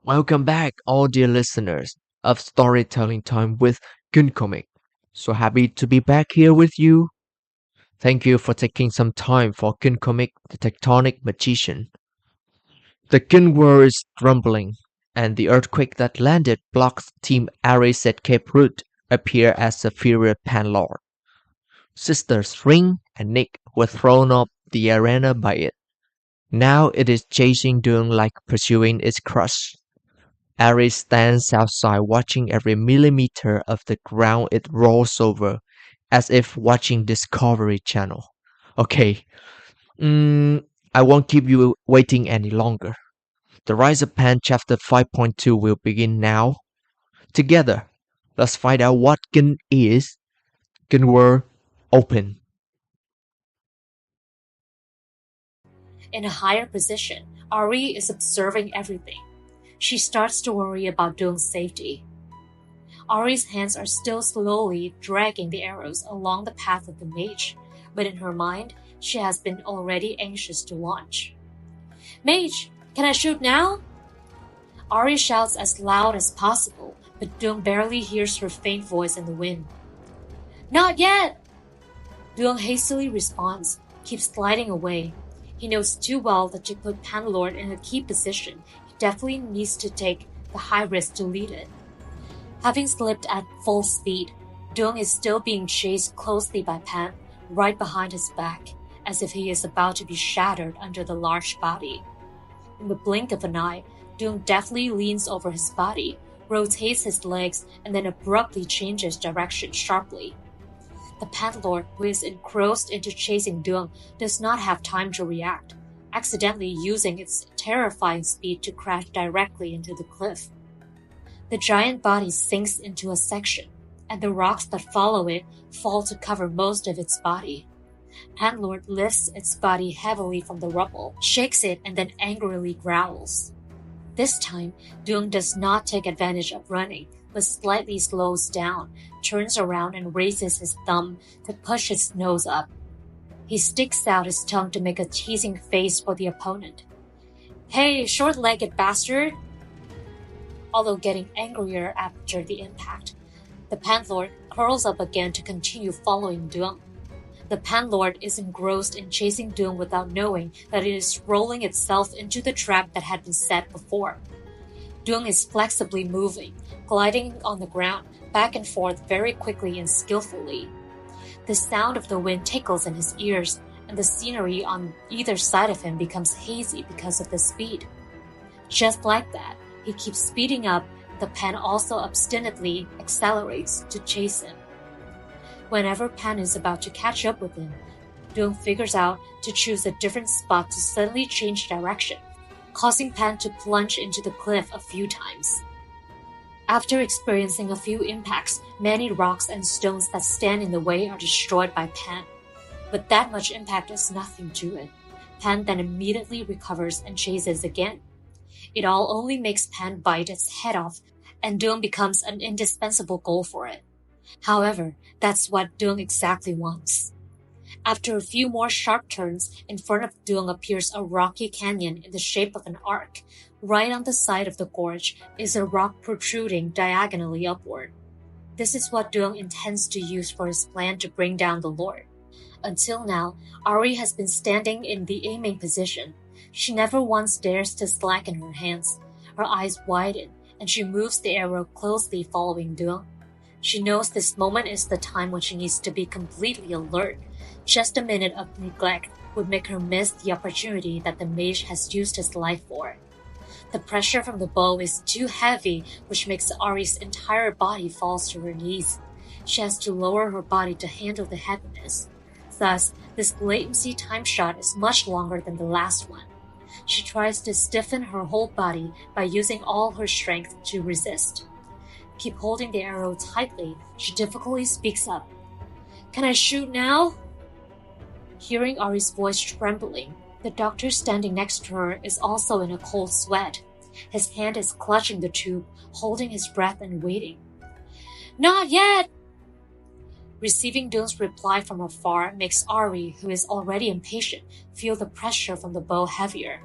Welcome back, all dear listeners of Storytelling Time with KinhComic. So happy to be back here with you. Thank you for taking some time for KinhComic, the Tectonic Magician. The Kin world is crumbling, and the earthquake that landed blocks Team Ares at Cape Root appear as a furious panlord. Sisters Ring and Nick were thrown off the arena by it. Now it is chasing Duong like pursuing its crush. Ari stands outside watching every millimeter of the ground it rolls over, as if watching Discovery Channel. Okay, I won't keep you waiting any longer. The Rise of Pan Chapter 5.2 will begin now. Together, let's find out what Kin is. Kin World Open. In a higher position, Ari is observing everything. She starts to worry about Duong's safety. Ari's hands are still slowly dragging the arrows along the path of the mage, but in her mind, she has been already anxious to launch. "Mage, can I shoot now?" Ari shouts as loud as possible, but Duong barely hears her faint voice in the wind. "Not yet!" Duong hastily responds, keeps sliding away. He knows too well that to put Panlord in a key position, he definitely needs to take the high risk to lead it. Having slipped at full speed, Duong is still being chased closely by Pan, right behind his back, as if he is about to be shattered under the large body. In the blink of an eye, Duong deftly leans over his body, rotates his legs, and then abruptly changes direction sharply. The Panlord, who is engrossed into chasing Duong, does not have time to react, accidentally using its terrifying speed to crash directly into the cliff. The giant body sinks into a section, and the rocks that follow it fall to cover most of its body. Panlord lifts its body heavily from the rubble, shakes it, and then angrily growls. This time, Duong does not take advantage of running, but slightly slows down, turns around and raises his thumb to push his nose up. He sticks out his tongue to make a teasing face for the opponent. "Hey, short-legged bastard!" Although getting angrier after the impact, the Panlord curls up again to continue following Duong. The Panlord is engrossed in chasing Duong without knowing that it is rolling itself into the trap that had been set before. Duong is flexibly moving, gliding on the ground, back and forth very quickly and skillfully. The sound of the wind tickles in his ears, and the scenery on either side of him becomes hazy because of the speed. Just like that, he keeps speeding up, the Pan also obstinately accelerates to chase him. Whenever Pan is about to catch up with him, Duong figures out to choose a different spot to suddenly change direction, causing Pan to plunge into the cliff a few times. After experiencing a few impacts, many rocks and stones that stand in the way are destroyed by Pan. But that much impact is nothing to it. Pan then immediately recovers and chases again. It all only makes Pan bite its head off, and Duong becomes an indispensable goal for it. However, that's what Duong exactly wants. After a few more sharp turns, in front of Duong appears a rocky canyon in the shape of an arc. Right on the side of the gorge is a rock protruding diagonally upward. This is what Duong intends to use for his plan to bring down the Lord. Until now, Ari has been standing in the aiming position. She never once dares to slacken her hands. Her eyes widen, and she moves the arrow closely following Duong. She knows this moment is the time when she needs to be completely alert. Just a minute of neglect would make her miss the opportunity that the mage has used his life for. The pressure from the bow is too heavy, which makes Ari's entire body fall to her knees. She has to lower her body to handle the heaviness. Thus, this latency time shot is much longer than the last one. She tries to stiffen her whole body by using all her strength to resist. Keep holding the arrow tightly, she difficultly speaks up. "Can I shoot now?" Hearing Ari's voice trembling, the doctor standing next to her is also in a cold sweat. His hand is clutching the tube, holding his breath and waiting. "Not yet!" Receiving Duong's reply from afar makes Ari, who is already impatient, feel the pressure from the bow heavier.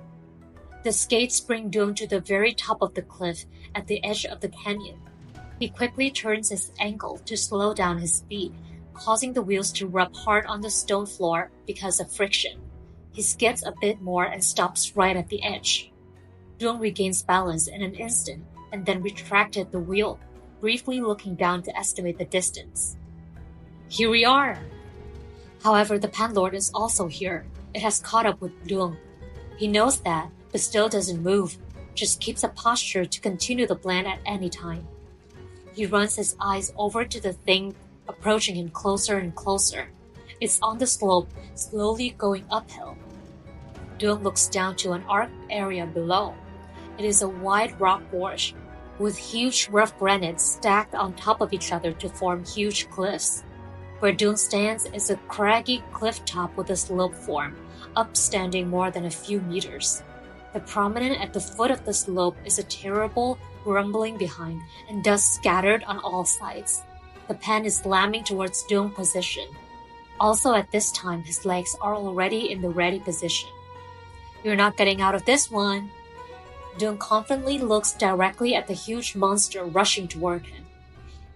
The skates bring Duong to the very top of the cliff at the edge of the canyon. He quickly turns his ankle to slow down his speed, causing the wheels to rub hard on the stone floor because of friction. He skids a bit more and stops right at the edge. Duong regains balance in an instant and then retracted the wheel, briefly looking down to estimate the distance. Here we are! However, the Panlord is also here. It has caught up with Duong. He knows that, but still doesn't move, just keeps a posture to continue the plan at any time. He runs his eyes over to the thing approaching him closer and closer. It's on the slope, slowly going uphill. Duong looks down to an arched area below. It is a wide rock gorge, with huge rough granite stacked on top of each other to form huge cliffs. Where Duong stands is a craggy cliff top with a slope form, upstanding more than a few meters. The prominent at the foot of the slope is a terrible rumbling behind and dust scattered on all sides. The pan is slamming towards Duong's position. Also at this time, his legs are already in the ready position. You're not getting out of this one. Duong confidently looks directly at the huge monster rushing toward him.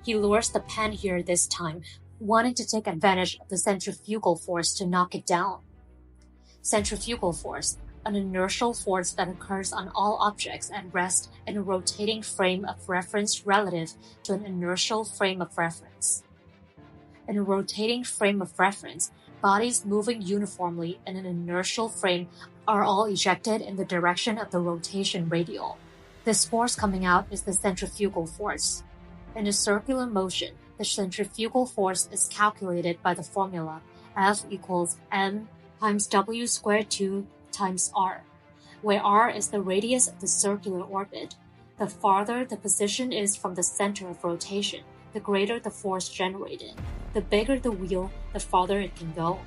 He lures the pan here this time, wanting to take advantage of the centrifugal force to knock it down. Centrifugal force, an inertial force that occurs on all objects at rest in a rotating frame of reference relative to an inertial frame of reference. In a rotating frame of reference, bodies moving uniformly in an inertial frame are all ejected in the direction of the rotation radial. This force coming out is the centrifugal force. In a circular motion, the centrifugal force is calculated by the formula F equals m times w squared 2 times r, where r is the radius of the circular orbit. The farther the position is from the center of rotation, the greater the force generated. The bigger the wheel, the farther it can go.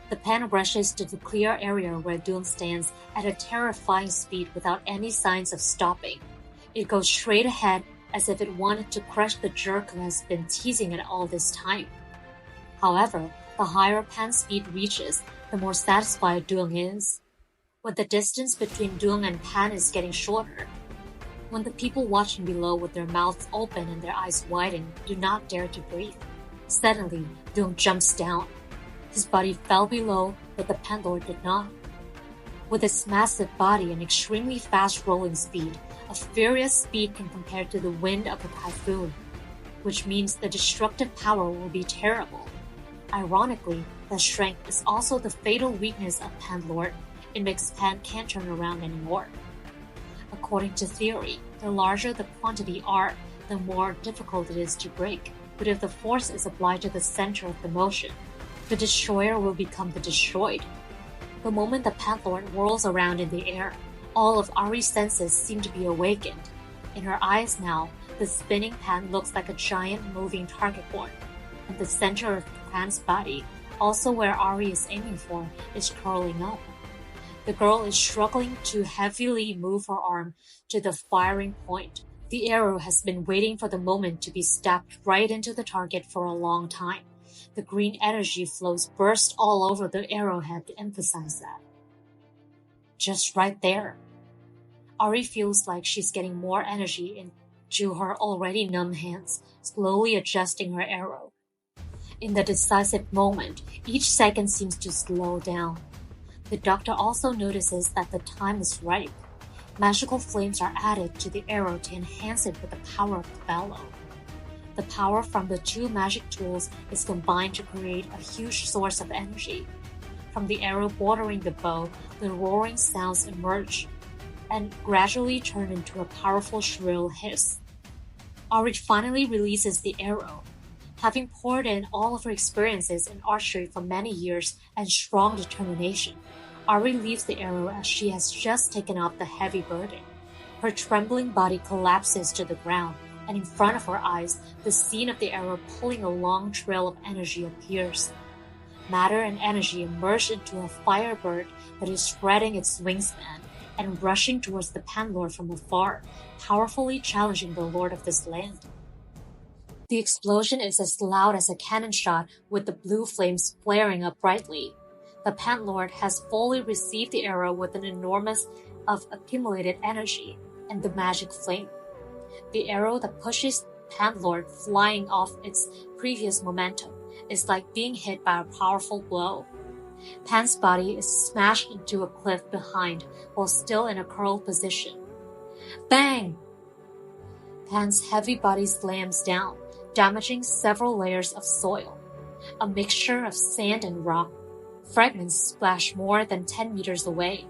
The pan rushes to the clear area where Duong stands at a terrifying speed without any signs of stopping. It goes straight ahead as if it wanted to crush the jerk who has been teasing it all this time. However, the higher pan speed reaches, the more satisfied Duong is. When the distance between Duong and pan is getting shorter, when the people watching below with their mouths open and their eyes widened do not dare to breathe, suddenly Duong jumps down. His body fell below, but the Panlord did not. With its massive body and extremely fast rolling speed, a furious speed can compare to the wind of a typhoon, which means the destructive power will be terrible. Ironically, that strength is also the fatal weakness of Panlord. It makes Pan can't turn around anymore. According to theory, the larger the quantity R, the more difficult it is to break. But if the force is applied to the center of the motion, the destroyer will become the destroyed. The moment the Panlord whirls around in the air, all of Ari's senses seem to be awakened. In her eyes now, the spinning pan looks like a giant moving target board, and the center of the pan's body, also where Ari is aiming for, is curling up. The girl is struggling to heavily move her arm to the firing point. The arrow has been waiting for the moment to be stabbed right into the target for a long time. The green energy flows burst all over the arrowhead to emphasize that. Just right there. Ari feels like she's getting more energy into her already numb hands, slowly adjusting her arrow. In the decisive moment, each second seems to slow down. The doctor also notices that the time is ripe. Magical flames are added to the arrow to enhance it with the power of the bellow. The power from the two magic tools is combined to create a huge source of energy. From the arrow bordering the bow, the roaring sounds emerge and gradually turn into a powerful shrill hiss. Ari finally releases the arrow. Having poured in all of her experiences in archery for many years and strong determination, Ari leaves the arrow as she has just taken up the heavy burden. Her trembling body collapses to the ground, and in front of her eyes, the scene of the arrow pulling a long trail of energy appears. Matter and energy emerge into a firebird that is spreading its wingspan and rushing towards the Panlord from afar, powerfully challenging the lord of this land. The explosion is as loud as a cannon shot, with the blue flames flaring up brightly. The Panlord has fully received the arrow with an enormous of accumulated energy and the magic flame. The arrow that pushes Panlord flying off its previous momentum is like being hit by a powerful blow. Pan's body is smashed into a cliff behind while still in a curled position. Bang! Pan's heavy body slams down, damaging several layers of soil. A mixture of sand and rock. Fragments splash more than 10 meters away.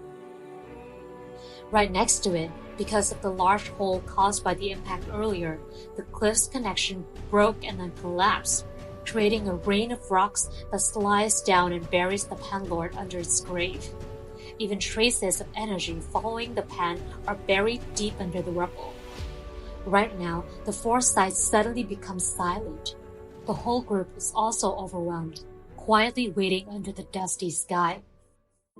Right next to it, because of the large hole caused by the impact earlier, the cliff's connection broke and then collapsed, creating a rain of rocks that slides down and buries the Panlord under its grave. Even traces of energy following the Pan are buried deep under the rubble. Right now, the four sides suddenly become silent. The whole group is also overwhelmed, quietly waiting under the dusty sky.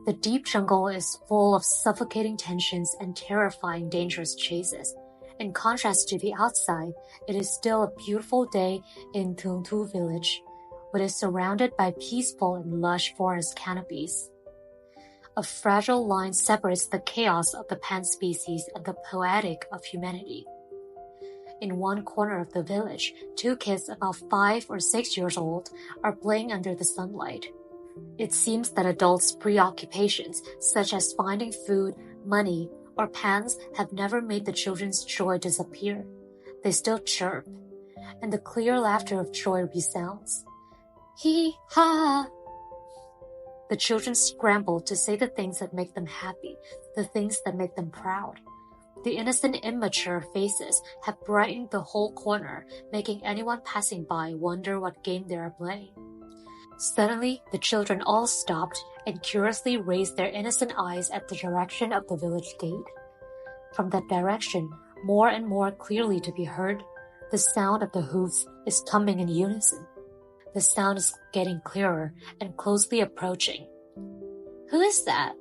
The deep jungle is full of suffocating tensions and terrifying dangerous chases. In contrast to the outside, it is still a beautiful day in Thuong Thu Village, which is surrounded by peaceful and lush forest canopies. A fragile line separates the chaos of the Pan species and the poetic of humanity. In one corner of the village, two kids about 5 or 6 years old are playing under the sunlight. It seems that adults' preoccupations, such as finding food, money, or pans, have never made the children's joy disappear. They still chirp, and the clear laughter of joy resounds. Hee ha! The children scramble to say the things that make them happy, the things that make them proud. The innocent, immature faces have brightened the whole corner, making anyone passing by wonder what game they are playing. Suddenly, the children all stopped and curiously raised their innocent eyes at the direction of the village gate. From that direction, more and more clearly to be heard, the sound of the hooves is coming in unison. The sound is getting clearer and closely approaching. Who is that?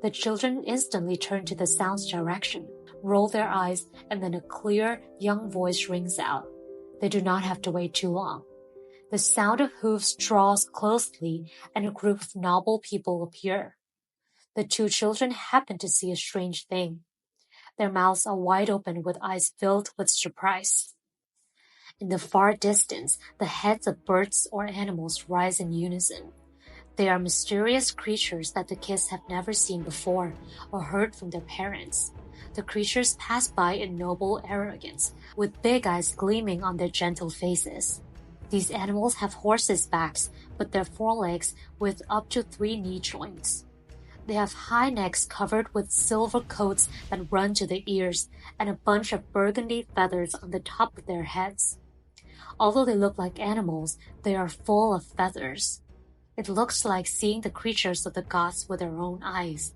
The children instantly turn to the sound's direction, roll their eyes, and then a clear, young voice rings out. They do not have to wait too long. The sound of hooves draws closely, and a group of noble people appear. The two children happen to see a strange thing. Their mouths are wide open with eyes filled with surprise. In the far distance, the heads of birds or animals rise in unison. They are mysterious creatures that the kids have never seen before or heard from their parents. The creatures pass by in noble arrogance, with big eyes gleaming on their gentle faces. These animals have horses' backs, but their forelegs with up to 3 knee joints. They have high necks covered with silver coats that run to the ears and a bunch of burgundy feathers on the top of their heads. Although they look like animals, they are full of feathers. It looks like seeing the creatures of the gods with their own eyes.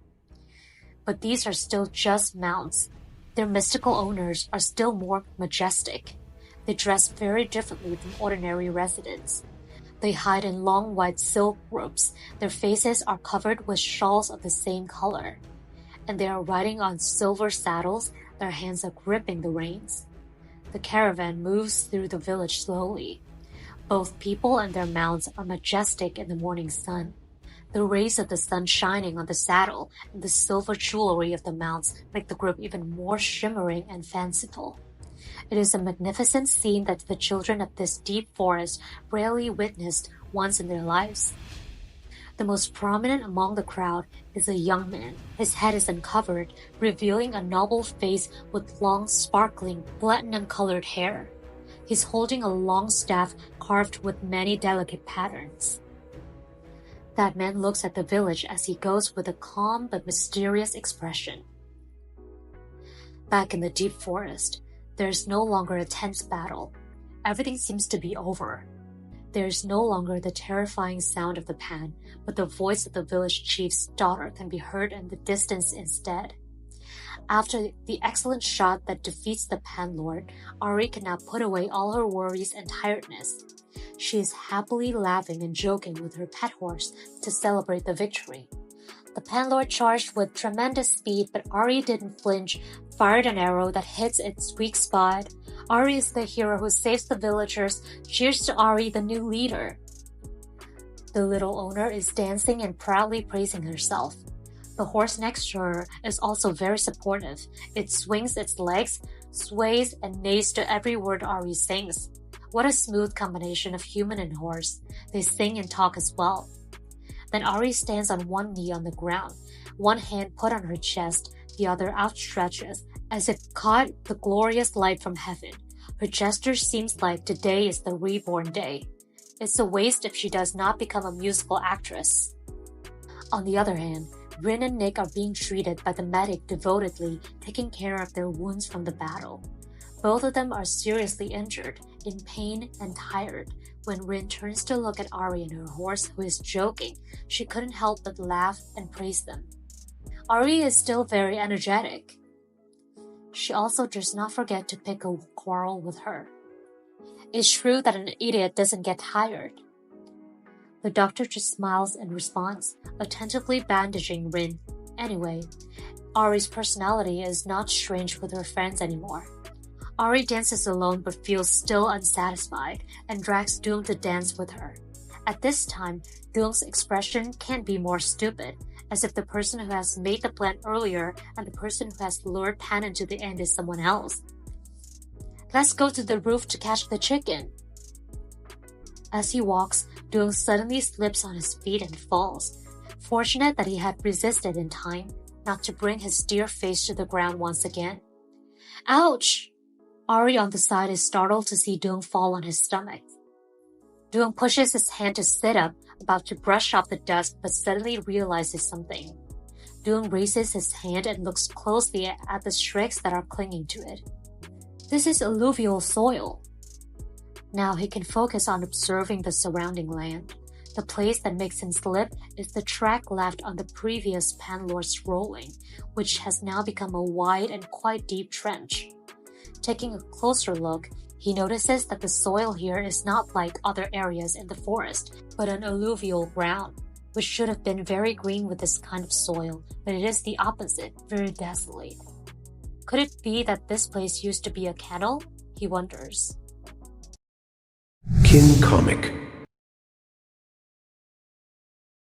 But these are still just mounts. Their mystical owners are still more majestic. They dress very differently from ordinary residents. They hide in long white silk robes. Their faces are covered with shawls of the same color. And they are riding on silver saddles. Their hands are gripping the reins. The caravan moves through the village slowly. Both people and their mounts are majestic in the morning sun. The rays of the sun shining on the saddle and the silver jewelry of the mounts make the group even more shimmering and fanciful. It is a magnificent scene that the children of this deep forest rarely witnessed once in their lives. The most prominent among the crowd is a young man. His head is uncovered, revealing a noble face with long, sparkling, platinum-colored hair. He's holding a long staff carved with many delicate patterns. That man looks at the village as he goes with a calm but mysterious expression. Back in the deep forest, there is no longer a tense battle. Everything seems to be over. There is no longer the terrifying sound of the pan, but the voice of the village chief's daughter can be heard in the distance instead. After the excellent shot that defeats the Panlord, Ari can now put away all her worries and tiredness. She is happily laughing and joking with her pet horse to celebrate the victory. The Panlord charged with tremendous speed, but Ari didn't flinch, fired an arrow that hits its weak spot. Ari is the hero who saves the villagers. Cheers to Ari, the new leader. The little owner is dancing and proudly praising herself. The horse next to her is also very supportive. It swings its legs, sways, and neighs to every word Ari sings. What a smooth combination of human and horse. They sing and talk as well. Then Ari stands on one knee on the ground, one hand put on her chest, the other outstretches, as if caught the glorious light from heaven. Her gesture seems like today is the reborn day. It's a waste if she does not become a musical actress. On the other hand, Rin and Nick are being treated by the medic devotedly, taking care of their wounds from the battle. Both of them are seriously injured, in pain and tired. When Rin turns to look at Ari and her horse, who is joking, she couldn't help but laugh and praise them. Ari is still very energetic. She also does not forget to pick a quarrel with her. It's true that an idiot doesn't get tired. The doctor just smiles in response, attentively bandaging Rin. Anyway, Ari's personality is not strange with her friends anymore. Ari dances alone but feels still unsatisfied and drags Duong to dance with her. At this time, Duong's expression can't be more stupid, as if the person who has made the plan earlier and the person who has lured Pan into the end is someone else. Let's go to the roof to catch the chicken. As he walks, Duong suddenly slips on his feet and falls. Fortunate that he had resisted in time, not to bring his dear face to the ground once again. Ouch! Ari on the side is startled to see Duong fall on his stomach. Duong pushes his hand to sit up, about to brush off the dust, but suddenly realizes something. Duong raises his hand and looks closely at the streaks that are clinging to it. This is alluvial soil. Now he can focus on observing the surrounding land. The place that makes him slip is the track left on the previous Panlord's rolling, which has now become a wide and quite deep trench. Taking a closer look, he notices that the soil here is not like other areas in the forest, but an alluvial ground, which should have been very green with this kind of soil, but it is the opposite, very desolate. Could it be that this place used to be a kennel? He wonders. KinhComic.